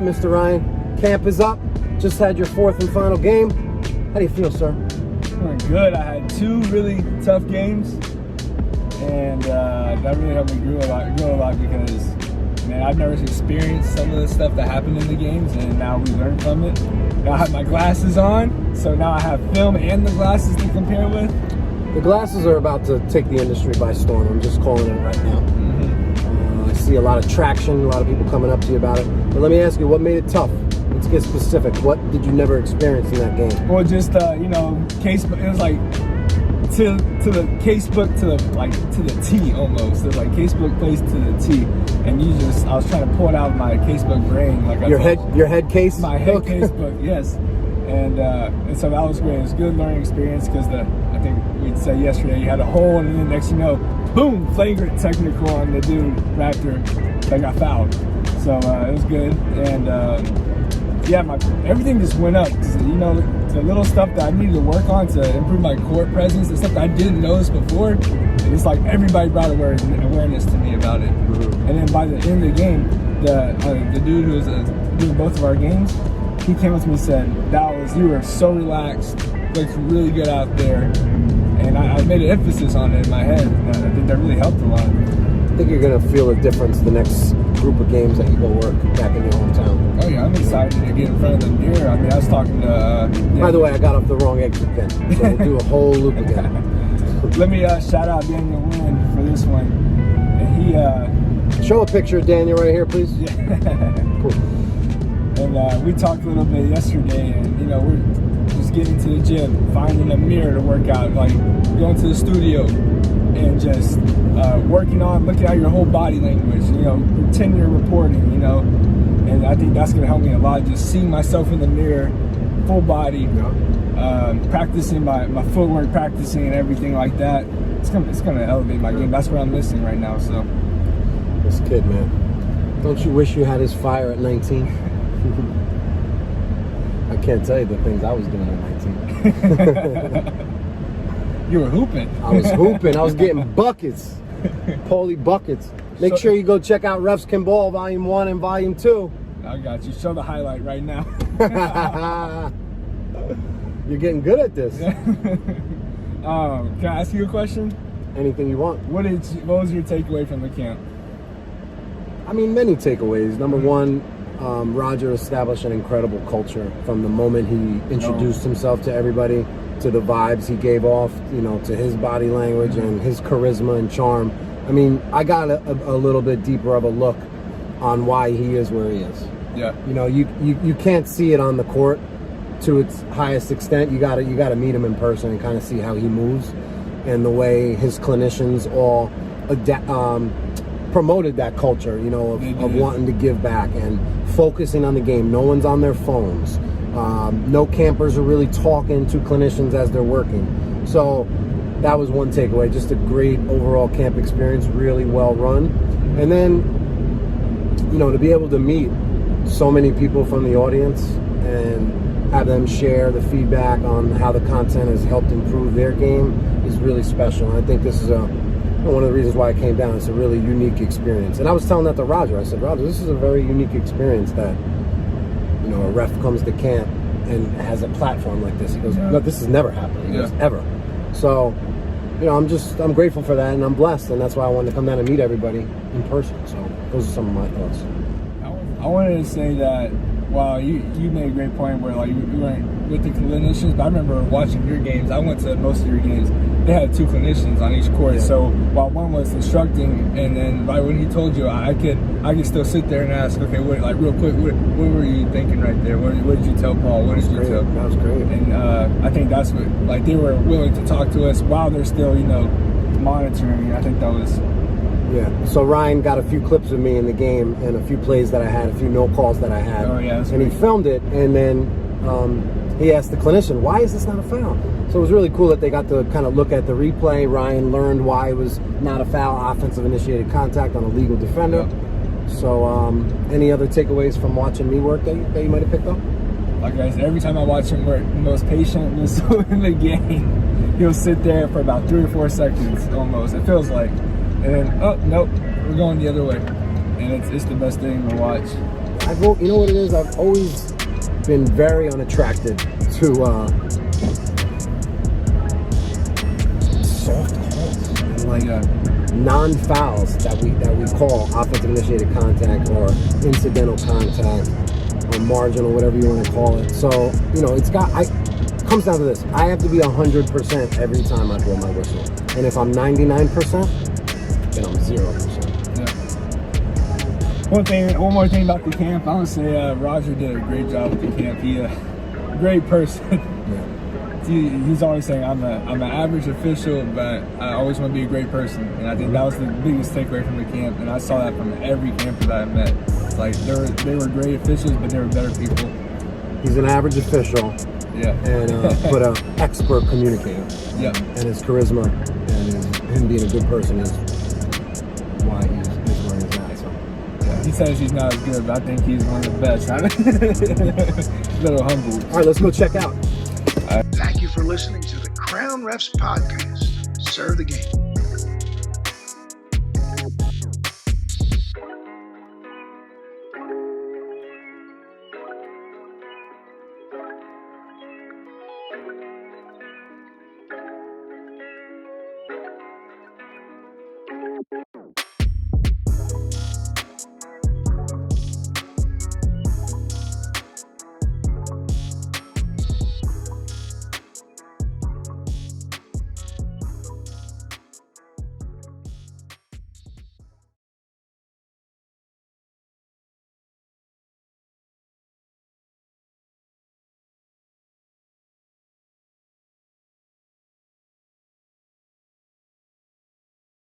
right, Mr. Ryan. Camp is up. Just had your fourth and final game. How do you feel, sir? Feeling good. I had 2 really tough games, and that really helped me grow a lot because, man, I've never experienced some of the stuff that happened in the games, and now we learned from it. Now I have my glasses on, so now I have film and the glasses to compare with. The glasses are about to take the industry by storm. I'm just calling it right now. I see a lot of traction, a lot of people coming up to you about it. But let me ask you, what made it tough? Let's get specific. What did you never experience in that game? Well, just casebook. It was like to the casebook to the T almost. It was like casebook plays to the T, and I was trying to pull it out of my casebook brain, like your head case. My head casebook, yes. And so that was great. It was a good learning experience because I think we'd said yesterday you had a hole, and then next you know, boom, flagrant technical on the dude Raptor that got fouled. So it was good, and everything just went up. The little stuff that I needed to work on to improve my court presence, the stuff that I didn't notice before, it's like everybody brought awareness to me about it. And then by the end of the game, the dude who was doing both of our games, he came up to me and said, you were so relaxed, looked really good out there. And I made an emphasis on it in my head. And I think that really helped a lot. I think you're going to feel a difference the next group of games that you go work back in your hometown. Oh yeah, I'm excited to get in front of the mirror. I mean, I was talking to... By the way, I got off the wrong exit pin, so we'll do a whole loop again. Let me shout out Daniel Wynn for this one. And he... Show a picture of Daniel right here, please. Yeah. Cool. And we talked a little bit yesterday, and we're just getting to the gym, finding a mirror to work out, like going to the studio and just working on looking at your whole body language, pretend you're reporting, and I think that's going to help me a lot, just seeing myself in the mirror, full body, practicing my footwork, practicing and everything like that. It's gonna elevate my game. That's what I'm missing right now. So this kid, man, don't you wish you had his fire at 19? I can't tell you the things I was doing at 19. You were hooping. I was hooping. I was getting buckets. Paulie buckets. Make sure you go check out Refs Can Ball Volume 1 and Volume 2. I got you. Show the highlight right now. You're getting good at this. Can I ask you a question? Anything you want. What was your takeaway from the camp? I mean, many takeaways. Number one, Roger established an incredible culture from the moment he introduced himself to everybody, to the vibes he gave off, to his body language and his charisma and charm. I mean, I got a little bit deeper of a look on why he is where he is. Yeah. You can't see it on the court to its highest extent. You gotta meet him in person and kind of see how he moves and the way his clinicians all promoted that culture, of wanting to give back and focusing on the game. No one's on their phones. No campers are really talking to clinicians as they're working. So that was one takeaway. Just a great overall camp experience, really well run. And then, to be able to meet so many people from the audience and have them share the feedback on how the content has helped improve their game is really special. And I think this is one of the reasons why I came down. It's a really unique experience. And I was telling that to Roger. I said, Roger, this is a very unique experience that, a ref comes to camp and has a platform like this. He goes, no, this has never happened. He goes, ever. So, I'm grateful for that, and I'm blessed, and that's why I wanted to come down and meet everybody in person. So those are some of my thoughts. I wanted to say that, you made a great point where you weren't with the clinicians, but I remember watching your games. I went to most of your games. They had 2 clinicians on each court, so while one was instructing, and then right when he told you, I could still sit there and ask, okay, real quick, what were you thinking right there? What did you tell Paul? What did you tell? That was great. And I think that's what, they were willing to talk to us while they're still, monitoring. I think that was... Yeah, so Ryan got a few clips of me in the game and a few plays that I had, a few no calls that I had. Oh, yeah, and he filmed it, and then he asked the clinician, why is this not a foul? So it was really cool that they got to kind of look at the replay. Ryan learned why it was not a foul, offensive initiated contact on a legal defender. Yeah. So any other takeaways from watching me work that you might have picked up? Like I said, every time I watch him work, the most patient whistle in the game. He'll sit there for about 3 or 4 seconds almost, it feels like. And then, oh, nope, we're going the other way. And it's the best thing to watch. You know what it is? I've always been very unattracted to soft calls and like non-fouls that we call offensive initiated contact or incidental contact or marginal, whatever you want to call it. So it comes down to this: I have to be 100% every time I blow my whistle, and if I'm 99%, then I'm 0%. One more thing about the camp. I want to say Roger did a great job with the camp. He great person. Yeah. He's always saying I'm an average official, but I always want to be a great person. And I think that was the biggest takeaway from the camp. And I saw that from every camper that I met. Like they were great officials, but they were better people. He's an average official. Yeah. And but an expert communicator. Yeah. And his charisma and him being a good person is why he's where he's at. So. Yeah. He says he's not as good, but I think he's one of the best. A little humble. All right, let's go check out. Thank you for listening to the Crown Refs Podcast. Serve the game.